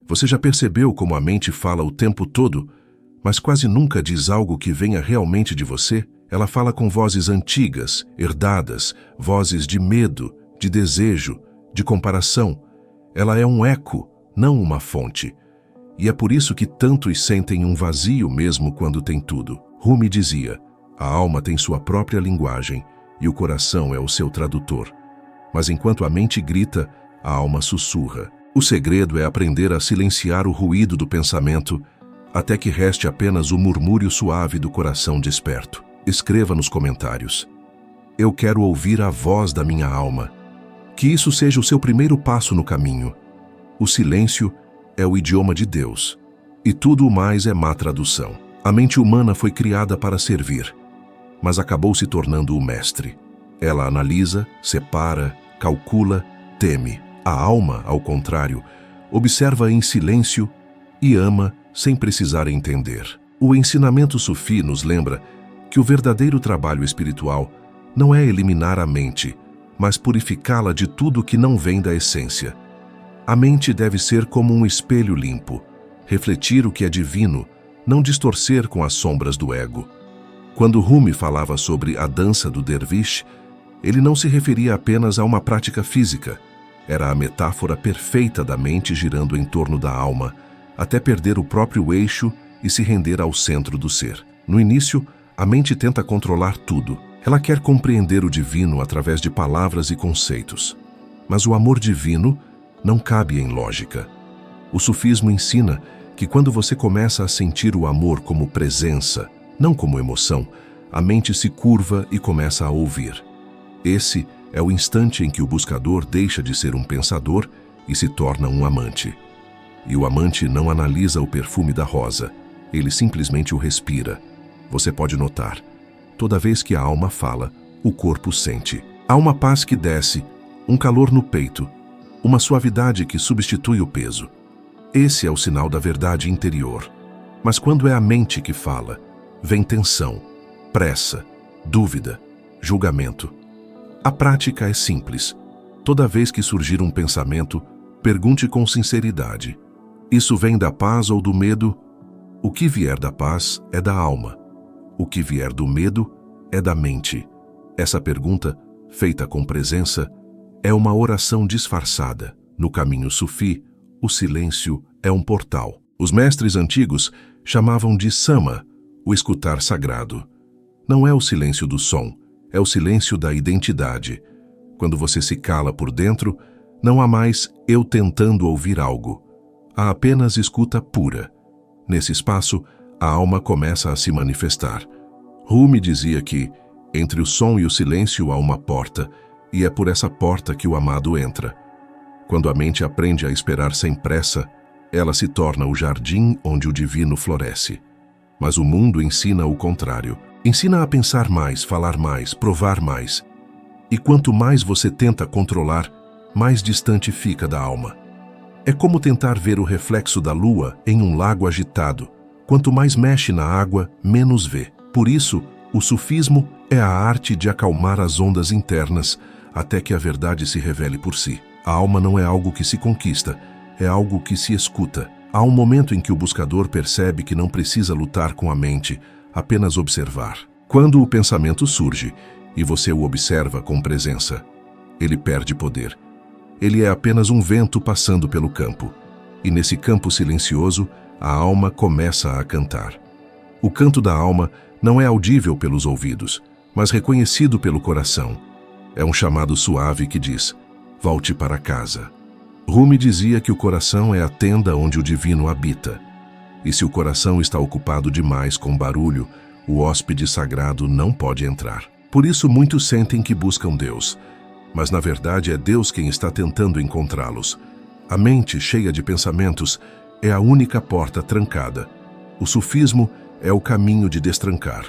Você já percebeu como a mente fala o tempo todo, mas quase nunca diz algo que venha realmente de você? Ela fala com vozes antigas, herdadas, vozes de medo, de desejo, de comparação. Ela é um eco, não uma fonte. E é por isso que tantos sentem um vazio mesmo quando tem tudo. Rumi dizia, a alma tem sua própria linguagem e o coração é o seu tradutor. Mas enquanto a mente grita, a alma sussurra. O segredo é aprender a silenciar o ruído do pensamento até que reste apenas o murmúrio suave do coração desperto. Escreva nos comentários. Eu quero ouvir a voz da minha alma. Que isso seja o seu primeiro passo no caminho. O silêncio é o idioma de Deus, e tudo o mais é má tradução. A mente humana foi criada para servir, mas acabou se tornando o mestre. Ela analisa, separa, calcula, teme. A alma, ao contrário, observa em silêncio e ama sem precisar entender. O ensinamento sufi nos lembra que o verdadeiro trabalho espiritual não é eliminar a mente, mas purificá-la de tudo que não vem da essência. A mente deve ser como um espelho limpo, refletir o que é divino, não distorcer com as sombras do ego. Quando Rumi falava sobre a dança do derviche, ele não se referia apenas a uma prática física. Era a metáfora perfeita da mente girando em torno da alma, até perder o próprio eixo e se render ao centro do ser. No início, a mente tenta controlar tudo. Ela quer compreender o divino através de palavras e conceitos. Mas o amor divino não cabe em lógica. O sufismo ensina que quando você começa a sentir o amor como presença, não como emoção, a mente se curva e começa a ouvir. Esse é o instante em que o buscador deixa de ser um pensador e se torna um amante. E o amante não analisa o perfume da rosa, ele simplesmente o respira. Você pode notar, toda vez que a alma fala, o corpo sente. Há uma paz que desce, um calor no peito, uma suavidade que substitui o peso. Esse é o sinal da verdade interior. Mas quando é a mente que fala, vem tensão, pressa, dúvida, julgamento. A prática é simples. Toda vez que surgir um pensamento, pergunte com sinceridade. Isso vem da paz ou do medo? O que vier da paz é da alma. O que vier do medo é da mente. Essa pergunta, feita com presença, é uma oração disfarçada. No caminho sufi, o silêncio é um portal. Os mestres antigos chamavam de sama, o escutar sagrado. Não é o silêncio do som, é o silêncio da identidade. Quando você se cala por dentro, não há mais eu tentando ouvir algo. Há apenas escuta pura. Nesse espaço, a alma começa a se manifestar. Rumi dizia que, entre o som e o silêncio há uma porta, e é por essa porta que o amado entra. Quando a mente aprende a esperar sem pressa, ela se torna o jardim onde o divino floresce. Mas o mundo ensina o contrário. Ensina a pensar mais, falar mais, provar mais. E quanto mais você tenta controlar, mais distante fica da alma. É como tentar ver o reflexo da lua em um lago agitado. Quanto mais mexe na água, menos vê. Por isso, o sufismo é a arte de acalmar as ondas internas até que a verdade se revele por si. A alma não é algo que se conquista, é algo que se escuta. Há um momento em que o buscador percebe que não precisa lutar com a mente, apenas observar. Quando o pensamento surge e você o observa com presença, ele perde poder. Ele é apenas um vento passando pelo campo. E nesse campo silencioso, a alma começa a cantar. O canto da alma não é audível pelos ouvidos, mas reconhecido pelo coração. É um chamado suave que diz, volte para casa. Rumi dizia que o coração é a tenda onde o divino habita. E se o coração está ocupado demais com barulho, o hóspede sagrado não pode entrar. Por isso muitos sentem que buscam Deus, mas na verdade é Deus quem está tentando encontrá-los. A mente, cheia de pensamentos, é a única porta trancada. O sufismo é o caminho de destrancar.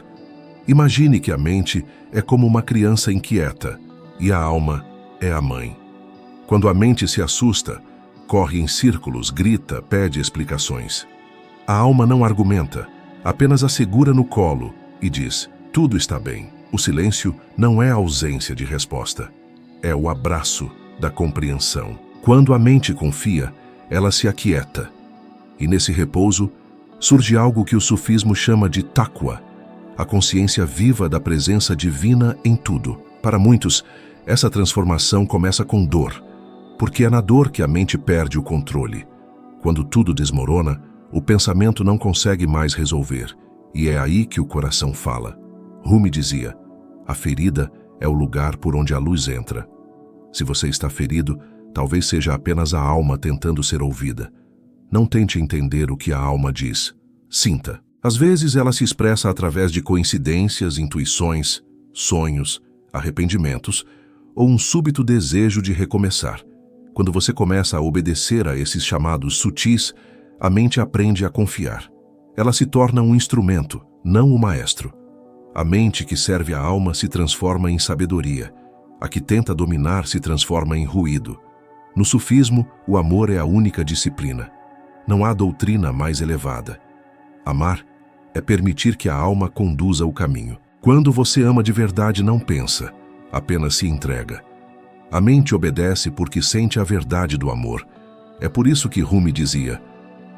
Imagine que a mente é como uma criança inquieta e a alma é a mãe. Quando a mente se assusta, corre em círculos, grita, pede explicações. A alma não argumenta, apenas a segura no colo e diz, tudo está bem. O silêncio não é a ausência de resposta, é o abraço da compreensão. Quando a mente confia, ela se aquieta. E nesse repouso, surge algo que o sufismo chama de taqwa, a consciência viva da presença divina em tudo. Para muitos, essa transformação começa com dor, porque é na dor que a mente perde o controle. Quando tudo desmorona, o pensamento não consegue mais resolver, e é aí que o coração fala. Rumi dizia: a ferida é o lugar por onde a luz entra. Se você está ferido, talvez seja apenas a alma tentando ser ouvida. Não tente entender o que a alma diz. Sinta. Às vezes ela se expressa através de coincidências, intuições, sonhos, arrependimentos ou um súbito desejo de recomeçar. Quando você começa a obedecer a esses chamados sutis, a mente aprende a confiar. Ela se torna um instrumento, não um maestro. A mente que serve a alma se transforma em sabedoria. A que tenta dominar se transforma em ruído. No sufismo, o amor é a única disciplina. Não há doutrina mais elevada. Amar é permitir que a alma conduza o caminho. Quando você ama de verdade, não pensa, apenas se entrega. A mente obedece porque sente a verdade do amor. É por isso que Rumi dizia: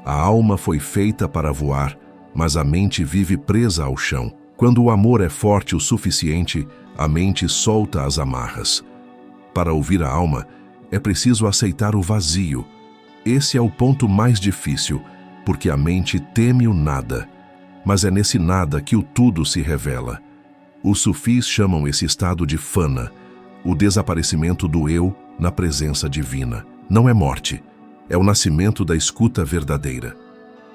a alma foi feita para voar, mas a mente vive presa ao chão. Quando o amor é forte o suficiente, a mente solta as amarras. Para ouvir a alma, é preciso aceitar o vazio. Esse é o ponto mais difícil, porque a mente teme o nada. Mas é nesse nada que o tudo se revela. Os sufis chamam esse estado de fana, o desaparecimento do eu na presença divina. Não é morte, é o nascimento da escuta verdadeira.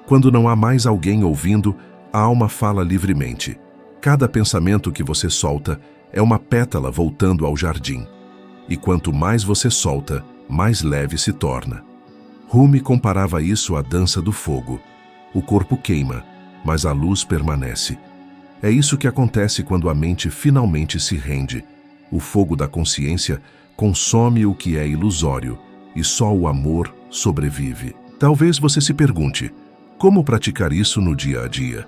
Quando não há mais alguém ouvindo, a alma fala livremente. Cada pensamento que você solta é uma pétala voltando ao jardim. E quanto mais você solta, mais leve se torna. Rumi comparava isso à dança do fogo. O corpo queima, mas a luz permanece. É isso que acontece quando a mente finalmente se rende. O fogo da consciência consome o que é ilusório, e só o amor sobrevive. Talvez você se pergunte: como praticar isso no dia a dia?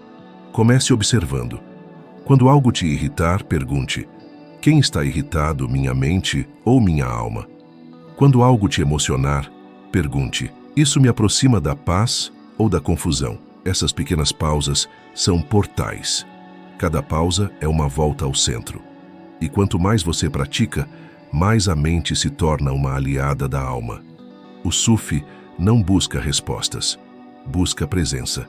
Comece observando. Quando algo te irritar, pergunte: quem está irritado, minha mente ou minha alma? Quando algo te emocionar, pergunte: isso me aproxima da paz ou da confusão? Essas pequenas pausas são portais. Cada pausa é uma volta ao centro. E quanto mais você pratica, mais a mente se torna uma aliada da alma. O sufi não busca respostas, busca presença.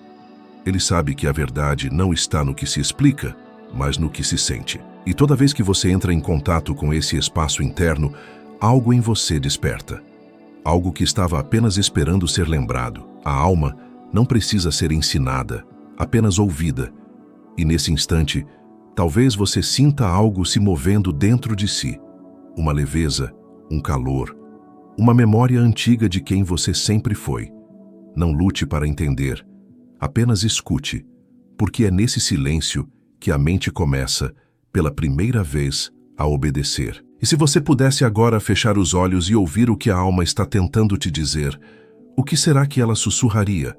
Ele sabe que a verdade não está no que se explica, mas no que se sente. E toda vez que você entra em contato com esse espaço interno, algo em você desperta. Algo que estava apenas esperando ser lembrado. A alma não precisa ser ensinada, apenas ouvida. E nesse instante, talvez você sinta algo se movendo dentro de si. Uma leveza, um calor, uma memória antiga de quem você sempre foi. Não lute para entender, apenas escute, porque é nesse silêncio que a mente começa, pela primeira vez, a obedecer. E se você pudesse agora fechar os olhos e ouvir o que a alma está tentando te dizer, o que será que ela sussurraria?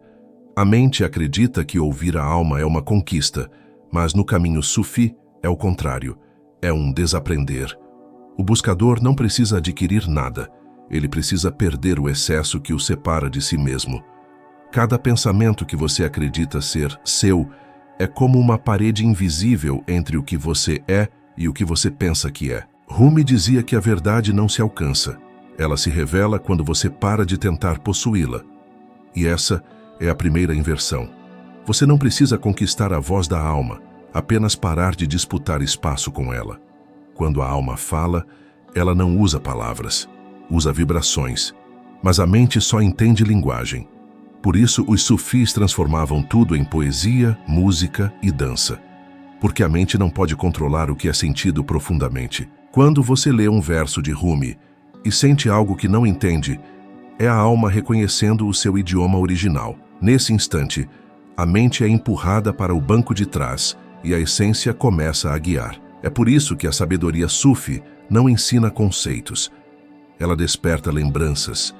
A mente acredita que ouvir a alma é uma conquista, mas no caminho sufi é o contrário, é um desaprender. O buscador não precisa adquirir nada, ele precisa perder o excesso que o separa de si mesmo. Cada pensamento que você acredita ser seu é como uma parede invisível entre o que você é e o que você pensa que é. Rumi dizia que a verdade não se alcança. Ela se revela quando você para de tentar possuí-la. E essa é a primeira inversão. Você não precisa conquistar a voz da alma, apenas parar de disputar espaço com ela. Quando a alma fala, ela não usa palavras, usa vibrações. Mas a mente só entende linguagem. Por isso, os sufis transformavam tudo em poesia, música e dança. Porque a mente não pode controlar o que é sentido profundamente. Quando você lê um verso de Rumi e sente algo que não entende, é a alma reconhecendo o seu idioma original. Nesse instante, a mente é empurrada para o banco de trás e a essência começa a guiar. É por isso que a sabedoria sufi não ensina conceitos. Ela desperta lembranças.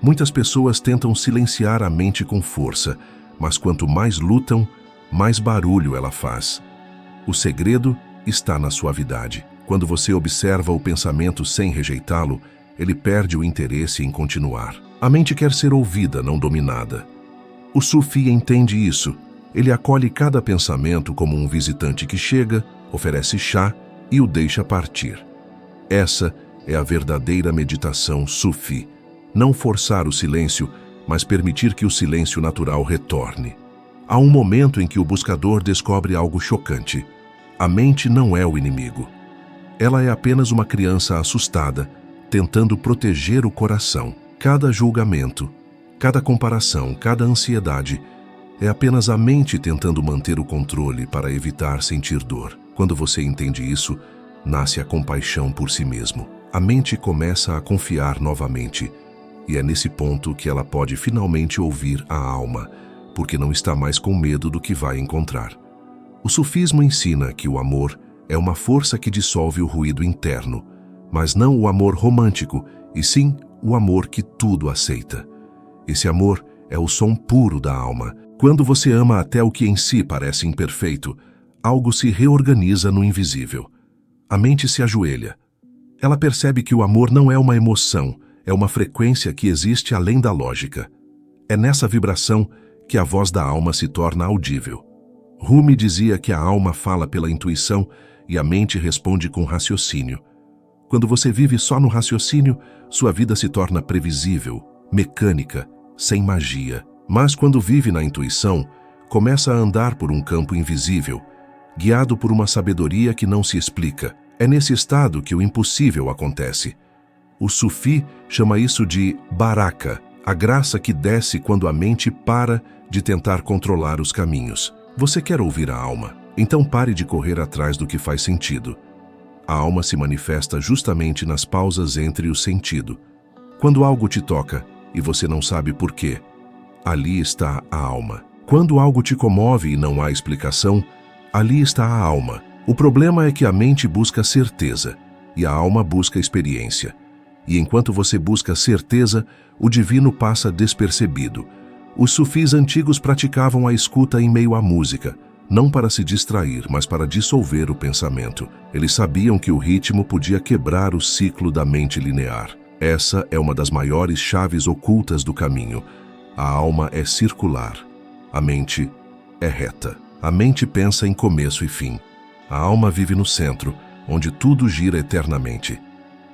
Muitas pessoas tentam silenciar a mente com força, mas quanto mais lutam, mais barulho ela faz. O segredo está na suavidade. Quando você observa o pensamento sem rejeitá-lo, ele perde o interesse em continuar. A mente quer ser ouvida, não dominada. O sufi entende isso. Ele acolhe cada pensamento como um visitante que chega, oferece chá e o deixa partir. Essa é a verdadeira meditação sufi. Não forçar o silêncio, mas permitir que o silêncio natural retorne. Há um momento em que o buscador descobre algo chocante. A mente não é o inimigo. Ela é apenas uma criança assustada, tentando proteger o coração. Cada julgamento, cada comparação, cada ansiedade é apenas a mente tentando manter o controle para evitar sentir dor. Quando você entende isso, nasce a compaixão por si mesmo. A mente começa a confiar novamente, e é nesse ponto que ela pode finalmente ouvir a alma, porque não está mais com medo do que vai encontrar. O sufismo ensina que o amor é uma força que dissolve o ruído interno, mas não o amor romântico, e sim o amor que tudo aceita. Esse amor é o som puro da alma. Quando você ama até o que em si parece imperfeito, algo se reorganiza no invisível. A mente se ajoelha. Ela percebe que o amor não é uma emoção, é uma frequência que existe além da lógica. É nessa vibração que a voz da alma se torna audível. Rumi dizia que a alma fala pela intuição e a mente responde com raciocínio. Quando você vive só no raciocínio, sua vida se torna previsível, mecânica, sem magia. Mas quando vive na intuição, começa a andar por um campo invisível, guiado por uma sabedoria que não se explica. É nesse estado que o impossível acontece. O sufi chama isso de baraka, a graça que desce quando a mente para de tentar controlar os caminhos. Você quer ouvir a alma? Então pare de correr atrás do que faz sentido. A alma se manifesta justamente nas pausas entre o sentido. Quando algo te toca e você não sabe por quê, ali está a alma. Quando algo te comove e não há explicação, ali está a alma. O problema é que a mente busca certeza e a alma busca experiência. E enquanto você busca certeza, o divino passa despercebido. Os sufis antigos praticavam a escuta em meio à música, não para se distrair, mas para dissolver o pensamento. Eles sabiam que o ritmo podia quebrar o ciclo da mente linear. Essa é uma das maiores chaves ocultas do caminho. A alma é circular. A mente é reta. A mente pensa em começo e fim. A alma vive no centro, onde tudo gira eternamente.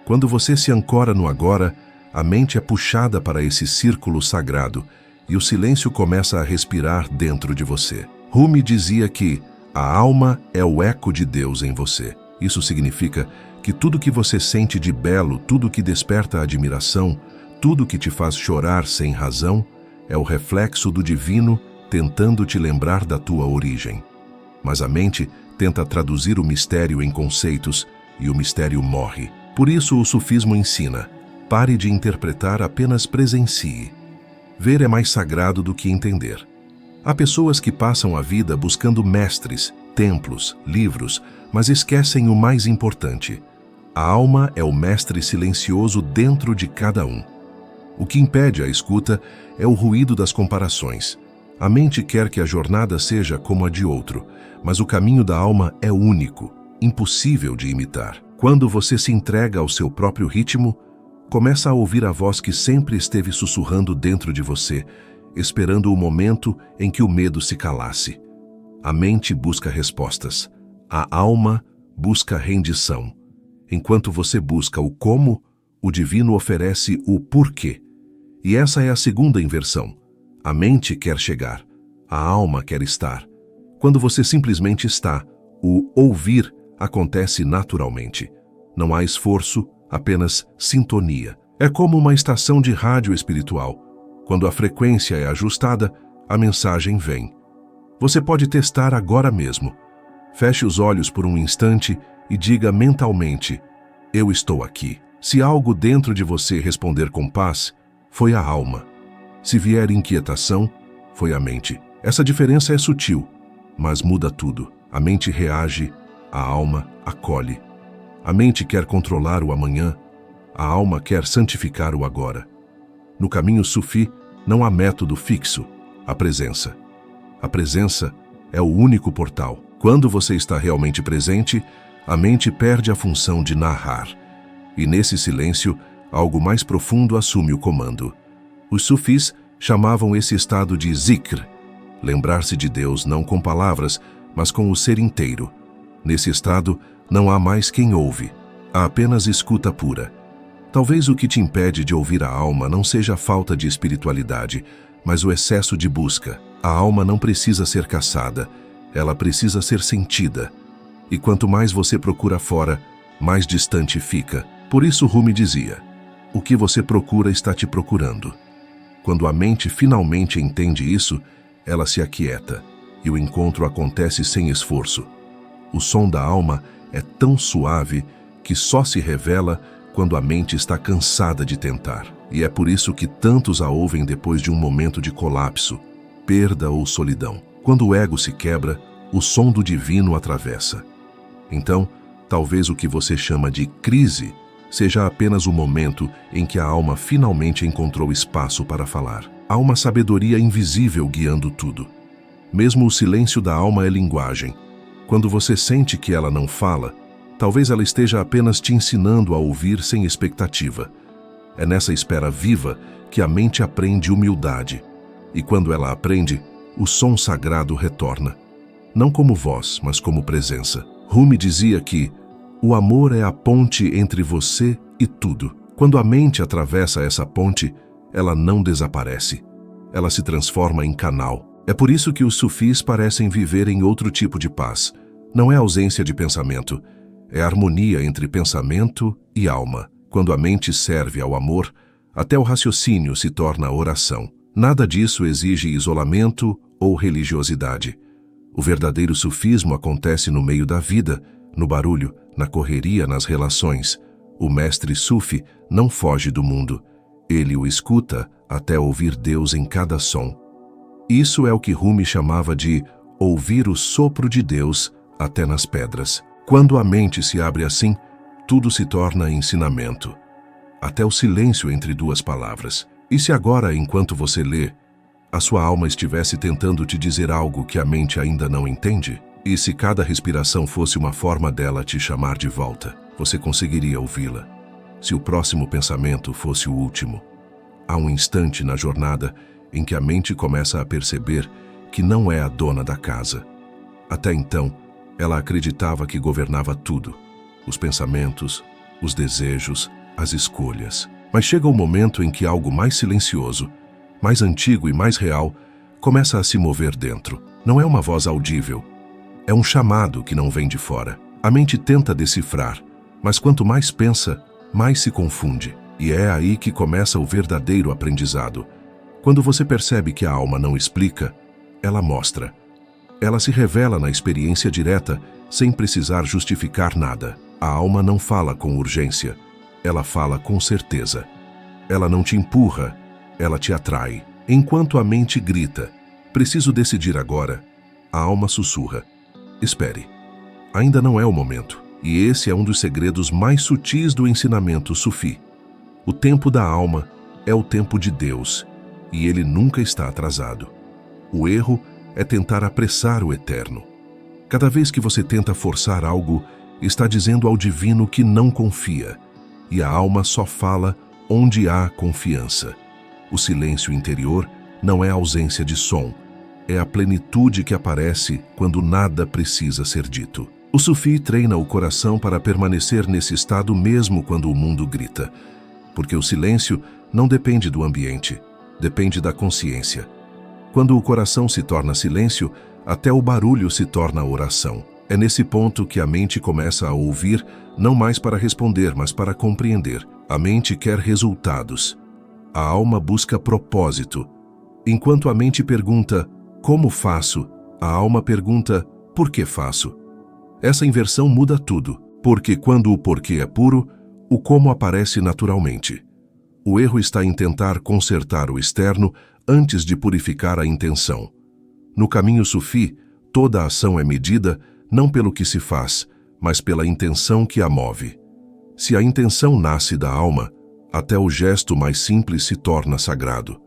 Quando você se ancora no agora, a mente é puxada para esse círculo sagrado e o silêncio começa a respirar dentro de você. Rumi dizia que a alma é o eco de Deus em você. Isso significa que tudo que você sente de belo, tudo que desperta admiração, tudo que te faz chorar sem razão, é o reflexo do divino tentando te lembrar da tua origem. Mas a mente tenta traduzir o mistério em conceitos e o mistério morre. Por isso o sufismo ensina: pare de interpretar, apenas presencie. Ver é mais sagrado do que entender. Há pessoas que passam a vida buscando mestres, templos, livros, mas esquecem o mais importante. A alma é o mestre silencioso dentro de cada um. O que impede a escuta é o ruído das comparações. A mente quer que a jornada seja como a de outro, mas o caminho da alma é único, impossível de imitar. Quando você se entrega ao seu próprio ritmo, começa a ouvir a voz que sempre esteve sussurrando dentro de você, esperando o momento em que o medo se calasse. A mente busca respostas. A alma busca rendição. Enquanto você busca o como, o divino oferece o porquê. E essa é a segunda inversão. A mente quer chegar, a alma quer estar. Quando você simplesmente está, o ouvir acontece naturalmente. Não há esforço, apenas sintonia. É como uma estação de rádio espiritual. Quando a frequência é ajustada, a mensagem vem. Você pode testar agora mesmo. Feche os olhos por um instante e diga mentalmente: eu estou aqui. Se algo dentro de você responder com paz, foi a alma. Se vier inquietação, foi a mente. Essa diferença é sutil, mas muda tudo. A mente reage, a alma acolhe. A mente quer controlar o amanhã, a alma quer santificar o agora. No caminho sufi, não há método fixo, a presença. A presença é o único portal. Quando você está realmente presente, a mente perde a função de narrar. E nesse silêncio, algo mais profundo assume o comando. Os sufis chamavam esse estado de zikr, lembrar-se de Deus não com palavras, mas com o ser inteiro. Nesse estado, não há mais quem ouve, há apenas escuta pura. Talvez o que te impede de ouvir a alma não seja a falta de espiritualidade, mas o excesso de busca. A alma não precisa ser caçada, ela precisa ser sentida. E quanto mais você procura fora, mais distante fica. Por isso Rumi dizia: o que você procura está te procurando. Quando a mente finalmente entende isso, ela se aquieta, e o encontro acontece sem esforço. O som da alma é tão suave que só se revela quando a mente está cansada de tentar. E é por isso que tantos a ouvem depois de um momento de colapso, perda ou solidão. Quando o ego se quebra, o som do divino atravessa. Então, talvez o que você chama de crise seja apenas o momento em que a alma finalmente encontrou espaço para falar. Há uma sabedoria invisível guiando tudo. Mesmo o silêncio da alma é linguagem. Quando você sente que ela não fala, talvez ela esteja apenas te ensinando a ouvir sem expectativa. É nessa espera viva que a mente aprende humildade. E quando ela aprende, o som sagrado retorna. Não como voz, mas como presença. Rumi dizia que o amor é a ponte entre você e tudo. Quando a mente atravessa essa ponte, ela não desaparece. Ela se transforma em canal. É por isso que os sufis parecem viver em outro tipo de paz. Não é ausência de pensamento, é harmonia entre pensamento e alma. Quando a mente serve ao amor, até o raciocínio se torna oração. Nada disso exige isolamento ou religiosidade. O verdadeiro sufismo acontece no meio da vida, no barulho, na correria, nas relações. O mestre sufi não foge do mundo. Ele o escuta até ouvir Deus em cada som. Isso é o que Rumi chamava de ouvir o sopro de Deus até nas pedras. Quando a mente se abre assim, tudo se torna ensinamento. Até o silêncio entre duas palavras. E se agora, enquanto você lê, a sua alma estivesse tentando te dizer algo que a mente ainda não entende? E se cada respiração fosse uma forma dela te chamar de volta, você conseguiria ouvi-la? Se o próximo pensamento fosse o último? Há um instante na jornada em que a mente começa a perceber que não é a dona da casa. Até então, ela acreditava que governava tudo: os pensamentos, os desejos, as escolhas. Mas chega o momento em que algo mais silencioso, mais antigo e mais real, começa a se mover dentro. Não é uma voz audível, é um chamado que não vem de fora. A mente tenta decifrar, mas quanto mais pensa, mais se confunde. E é aí que começa o verdadeiro aprendizado. Quando você percebe que a alma não explica, ela mostra. Ela se revela na experiência direta, sem precisar justificar nada. A alma não fala com urgência, ela fala com certeza. Ela não te empurra, ela te atrai. Enquanto a mente grita: preciso decidir agora, a alma sussurra: espere, ainda não é o momento. E esse é um dos segredos mais sutis do ensinamento sufi. O tempo da alma é o tempo de Deus, e ele nunca está atrasado. O erro é tentar apressar o eterno. Cada vez que você tenta forçar algo, está dizendo ao divino que não confia, e a alma só fala onde há confiança. O silêncio interior não é ausência de som, é a plenitude que aparece quando nada precisa ser dito. O sufi treina o coração para permanecer nesse estado mesmo quando o mundo grita, porque o silêncio não depende do ambiente, depende da consciência. Quando o coração se torna silêncio, até o barulho se torna oração. É nesse ponto que a mente começa a ouvir, não mais para responder, mas para compreender. A mente quer resultados. A alma busca propósito. Enquanto a mente pergunta, como faço? A alma pergunta, por que faço? Essa inversão muda tudo, porque quando o porquê é puro, o como aparece naturalmente. O erro está em tentar consertar o externo antes de purificar a intenção. No caminho sufi, toda ação é medida não pelo que se faz, mas pela intenção que a move. Se a intenção nasce da alma, até o gesto mais simples se torna sagrado.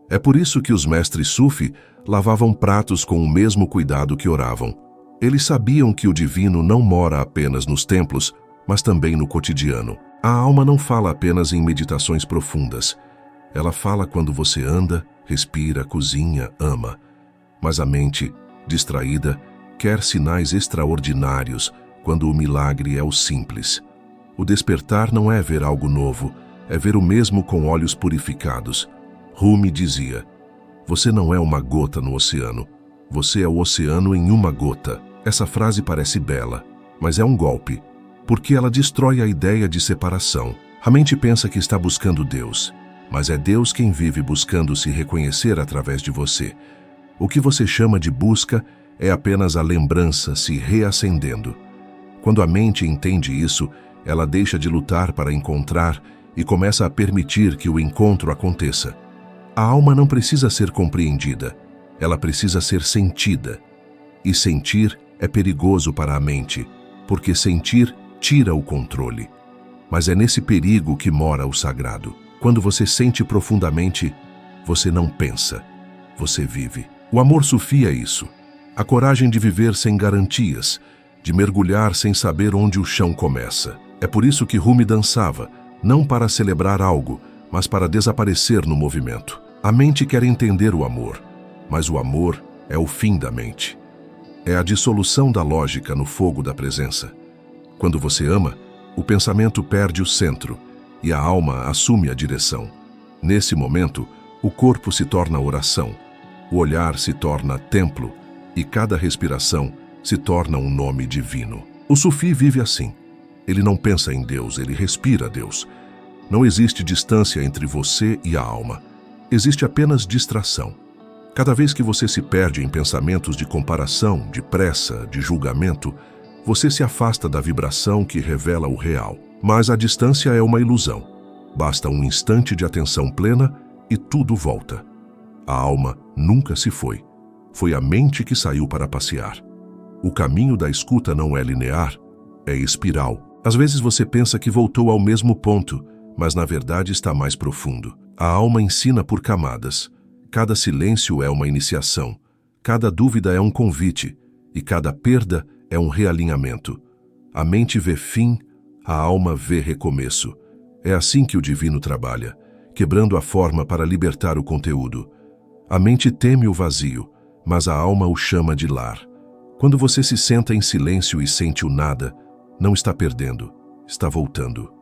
É por isso que os mestres sufi lavavam pratos com o mesmo cuidado que oravam. Eles sabiam que o divino não mora apenas nos templos, mas também no cotidiano. A alma não fala apenas em meditações profundas. Ela fala quando você anda, respira, cozinha, ama. Mas a mente, distraída, quer sinais extraordinários quando o milagre é o simples. O despertar não é ver algo novo, é ver o mesmo com olhos purificados. Rumi dizia: você não é uma gota no oceano, você é o oceano em uma gota. Essa frase parece bela, mas é um golpe, porque ela destrói a ideia de separação. A mente pensa que está buscando Deus, mas é Deus quem vive buscando se reconhecer através de você. O que você chama de busca é apenas a lembrança se reacendendo. Quando a mente entende isso, ela deixa de lutar para encontrar e começa a permitir que o encontro aconteça. A alma não precisa ser compreendida, ela precisa ser sentida. E sentir é perigoso para a mente, porque sentir tira o controle. Mas é nesse perigo que mora o sagrado. Quando você sente profundamente, você não pensa, você vive. O amor sufi é isso. A coragem de viver sem garantias, de mergulhar sem saber onde o chão começa. É por isso que Rumi dançava, não para celebrar algo, mas para desaparecer no movimento. A mente quer entender o amor, mas o amor é o fim da mente. É a dissolução da lógica no fogo da presença. Quando você ama, o pensamento perde o centro e a alma assume a direção. Nesse momento, o corpo se torna oração, o olhar se torna templo e cada respiração se torna um nome divino. O sufi vive assim. Ele não pensa em Deus, ele respira Deus. Não existe distância entre você e a alma. Existe apenas distração. Cada vez que você se perde em pensamentos de comparação, de pressa, de julgamento, você se afasta da vibração que revela o real. Mas a distância é uma ilusão. Basta um instante de atenção plena e tudo volta. A alma nunca se foi. Foi a mente que saiu para passear. O caminho da escuta não é linear, é espiral. Às vezes você pensa que voltou ao mesmo ponto, mas na verdade está mais profundo. A alma ensina por camadas. Cada silêncio é uma iniciação, cada dúvida é um convite e cada perda é um realinhamento. A mente vê fim, a alma vê recomeço. É assim que o divino trabalha, quebrando a forma para libertar o conteúdo. A mente teme o vazio, mas a alma o chama de lar. Quando você se senta em silêncio e sente o nada, não está perdendo, está voltando.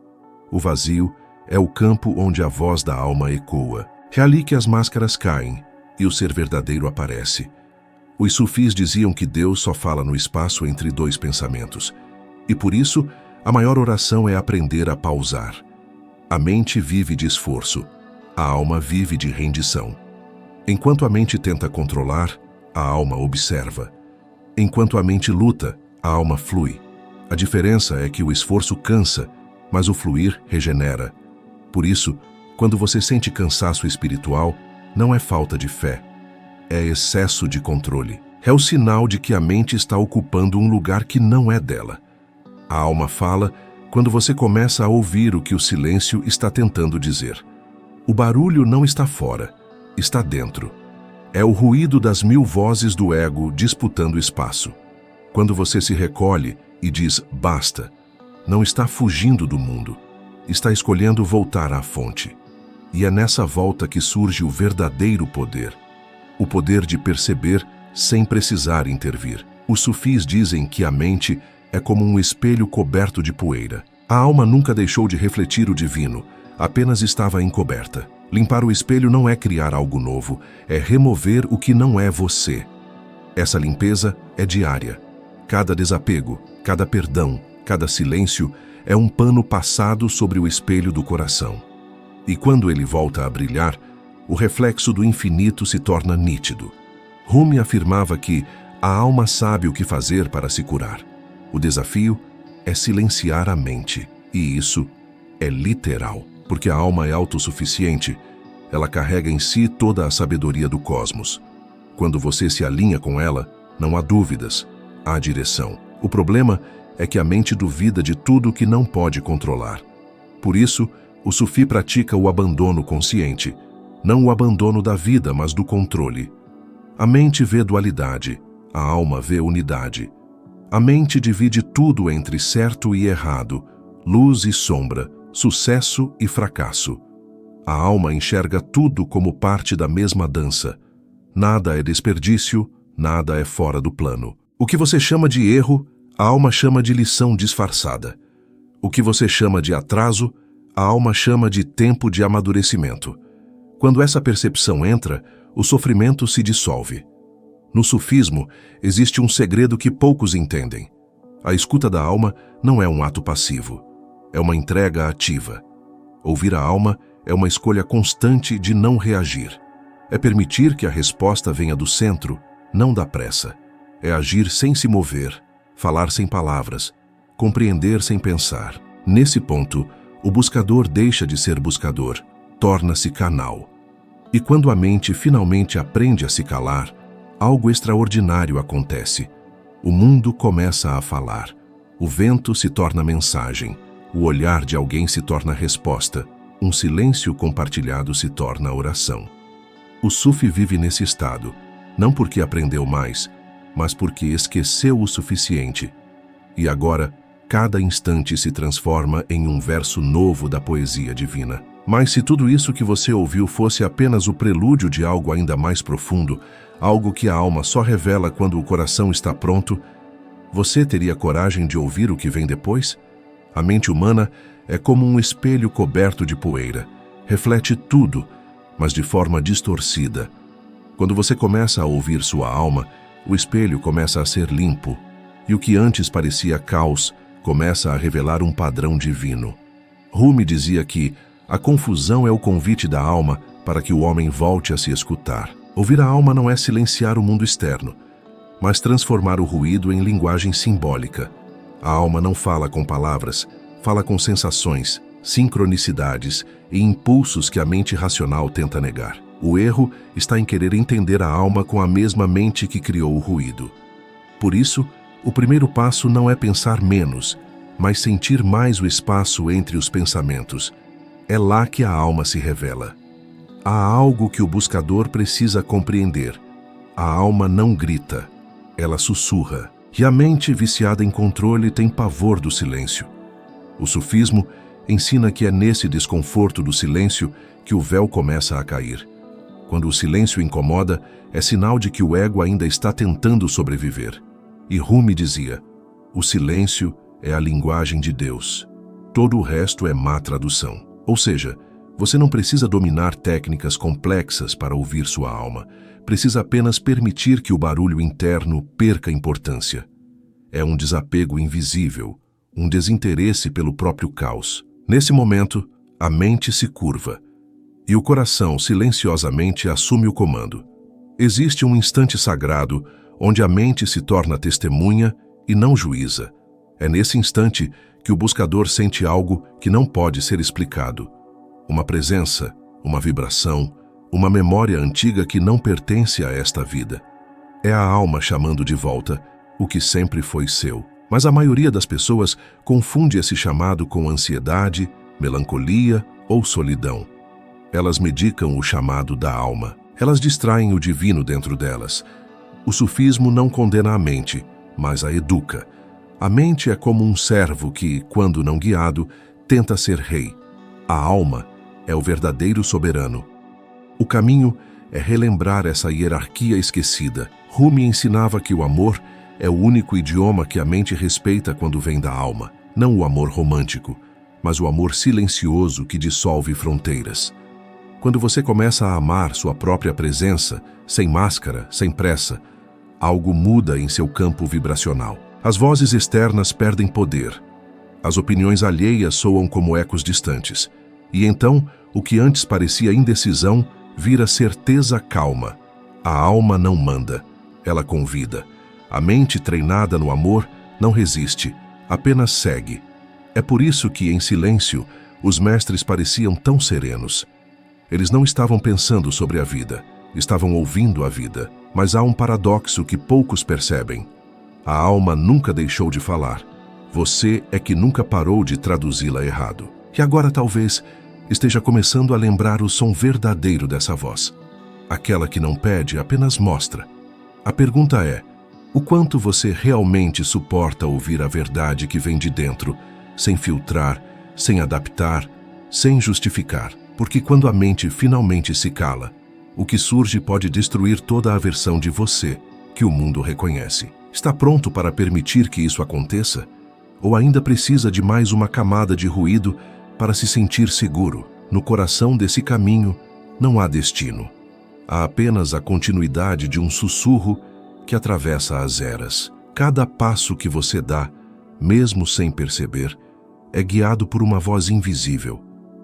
O vazio é o campo onde a voz da alma ecoa. É ali que as máscaras caem e o ser verdadeiro aparece. Os sufis diziam que Deus só fala no espaço entre dois pensamentos. E por isso, a maior oração é aprender a pausar. A mente vive de esforço, a alma vive de rendição. Enquanto a mente tenta controlar, a alma observa. Enquanto a mente luta, a alma flui. A diferença é que o esforço cansa, mas o fluir regenera. Por isso, quando você sente cansaço espiritual, não é falta de fé, é excesso de controle. É o sinal de que a mente está ocupando um lugar que não é dela. A alma fala quando você começa a ouvir o que o silêncio está tentando dizer. O barulho não está fora, está dentro. É o ruído das 1000 vozes do ego disputando espaço. Quando você se recolhe e diz basta, não está fugindo do mundo, está escolhendo voltar à fonte. E é nessa volta que surge o verdadeiro poder. O poder de perceber sem precisar intervir. Os sufis dizem que a mente é como um espelho coberto de poeira. A alma nunca deixou de refletir o divino, apenas estava encoberta. Limpar o espelho não é criar algo novo, é remover o que não é você. Essa limpeza é diária. Cada desapego, cada perdão, cada silêncio é um pano passado sobre o espelho do coração. E quando ele volta a brilhar, o reflexo do infinito se torna nítido. Rumi afirmava que a alma sabe o que fazer para se curar. O desafio é silenciar a mente. E isso é literal, porque a alma é autossuficiente. Ela carrega em si toda a sabedoria do cosmos. Quando você se alinha com ela, não há dúvidas, há direção. O problema é que a mente duvida de tudo que não pode controlar. Por isso, o sufi pratica o abandono consciente, não o abandono da vida, mas do controle. A mente vê dualidade, a alma vê unidade. A mente divide tudo entre certo e errado, luz e sombra, sucesso e fracasso. A alma enxerga tudo como parte da mesma dança. Nada é desperdício, nada é fora do plano. O que você chama de erro, a alma chama de lição disfarçada. O que você chama de atraso, a alma chama de tempo de amadurecimento. Quando essa percepção entra, o sofrimento se dissolve. No sufismo, existe um segredo que poucos entendem. A escuta da alma não é um ato passivo, é uma entrega ativa. Ouvir a alma é uma escolha constante de não reagir. É permitir que a resposta venha do centro, não da pressa. É agir sem se mover, falar sem palavras, compreender sem pensar. Nesse ponto, o buscador deixa de ser buscador, torna-se canal. E quando a mente finalmente aprende a se calar, algo extraordinário acontece. O mundo começa a falar. O vento se torna mensagem. O olhar de alguém se torna resposta. Um silêncio compartilhado se torna oração. O sufi vive nesse estado, não porque aprendeu mais, mas porque esqueceu o suficiente. E agora, cada instante se transforma em um verso novo da poesia divina. Mas se tudo isso que você ouviu fosse apenas o prelúdio de algo ainda mais profundo, algo que a alma só revela quando o coração está pronto, você teria coragem de ouvir o que vem depois? A mente humana é como um espelho coberto de poeira. Reflete tudo, mas de forma distorcida. Quando você começa a ouvir sua alma, o espelho começa a ser limpo, e o que antes parecia caos começa a revelar um padrão divino. Rumi dizia que a confusão é o convite da alma para que o homem volte a se escutar. Ouvir a alma não é silenciar o mundo externo, mas transformar o ruído em linguagem simbólica. A alma não fala com palavras, fala com sensações, sincronicidades e impulsos que a mente racional tenta negar. O erro está em querer entender a alma com a mesma mente que criou o ruído. Por isso, o primeiro passo não é pensar menos, mas sentir mais o espaço entre os pensamentos. É lá que a alma se revela. Há algo que o buscador precisa compreender. A alma não grita, ela sussurra. E a mente viciada em controle tem pavor do silêncio. O sufismo ensina que é nesse desconforto do silêncio que o véu começa a cair. Quando o silêncio incomoda, é sinal de que o ego ainda está tentando sobreviver. E Rumi dizia, o silêncio é a linguagem de Deus. Todo o resto é má tradução. Ou seja, você não precisa dominar técnicas complexas para ouvir sua alma. Precisa apenas permitir que o barulho interno perca importância. É um desapego invisível, um desinteresse pelo próprio caos. Nesse momento, a mente se curva e o coração silenciosamente assume o comando. Existe um instante sagrado onde a mente se torna testemunha e não juíza. É nesse instante que o buscador sente algo que não pode ser explicado. Uma presença, uma vibração, uma memória antiga que não pertence a esta vida. É a alma chamando de volta o que sempre foi seu. Mas a maioria das pessoas confunde esse chamado com ansiedade, melancolia ou solidão. Elas medicam o chamado da alma. Elas distraem o divino dentro delas. O sufismo não condena a mente, mas a educa. A mente é como um servo que, quando não guiado, tenta ser rei. A alma é o verdadeiro soberano. O caminho é relembrar essa hierarquia esquecida. Rumi ensinava que o amor é o único idioma que a mente respeita quando vem da alma. Não o amor romântico, mas o amor silencioso que dissolve fronteiras. Quando você começa a amar sua própria presença, sem máscara, sem pressa, algo muda em seu campo vibracional. As vozes externas perdem poder. As opiniões alheias soam como ecos distantes. E então, o que antes parecia indecisão, vira certeza calma. A alma não manda, ela convida. A mente treinada no amor não resiste, apenas segue. É por isso que, em silêncio, os mestres pareciam tão serenos. Eles não estavam pensando sobre a vida, estavam ouvindo a vida. Mas há um paradoxo que poucos percebem. A alma nunca deixou de falar. Você é que nunca parou de traduzi-la errado. E agora talvez esteja começando a lembrar o som verdadeiro dessa voz. Aquela que não pede, apenas mostra. A pergunta é, o quanto você realmente suporta ouvir a verdade que vem de dentro, sem filtrar, sem adaptar, sem justificar? Porque quando a mente finalmente se cala, o que surge pode destruir toda a versão de você que o mundo reconhece. Está pronto para permitir que isso aconteça? Ou ainda precisa de mais uma camada de ruído para se sentir seguro? No coração desse caminho não há destino. Há apenas a continuidade de um sussurro que atravessa as eras. Cada passo que você dá, mesmo sem perceber, é guiado por uma voz invisível,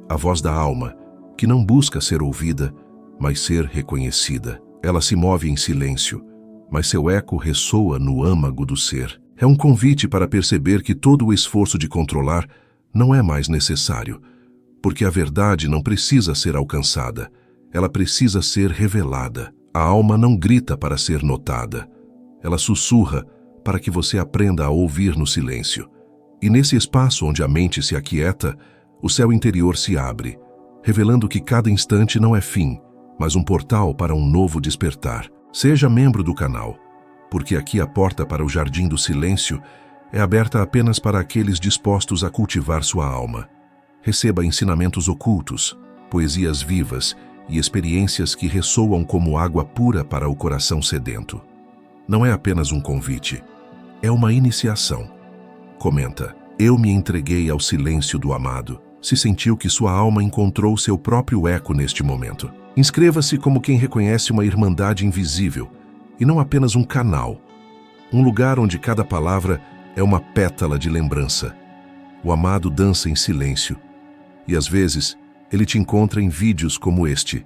a voz da alma, que não busca ser ouvida, mas ser reconhecida. Ela se move em silêncio, mas seu eco ressoa no âmago do ser. É um convite para perceber que todo o esforço de controlar não é mais necessário, porque a verdade não precisa ser alcançada, ela precisa ser revelada. A alma não grita para ser notada, ela sussurra para que você aprenda a ouvir no silêncio. E nesse espaço onde a mente se aquieta, o céu interior se abre, revelando que cada instante não é fim, mas um portal para um novo despertar. Seja membro do canal, porque aqui a porta para o Jardim do Silêncio é aberta apenas para aqueles dispostos a cultivar sua alma. Receba ensinamentos ocultos, poesias vivas e experiências que ressoam como água pura para o coração sedento. Não é apenas um convite, é uma iniciação. Comenta: eu me entreguei ao silêncio do amado. Se sentiu que sua alma encontrou seu próprio eco neste momento. Inscreva-se como quem reconhece uma irmandade invisível, e não apenas um canal. Um lugar onde cada palavra é uma pétala de lembrança. O amado dança em silêncio, e às vezes ele te encontra em vídeos como este,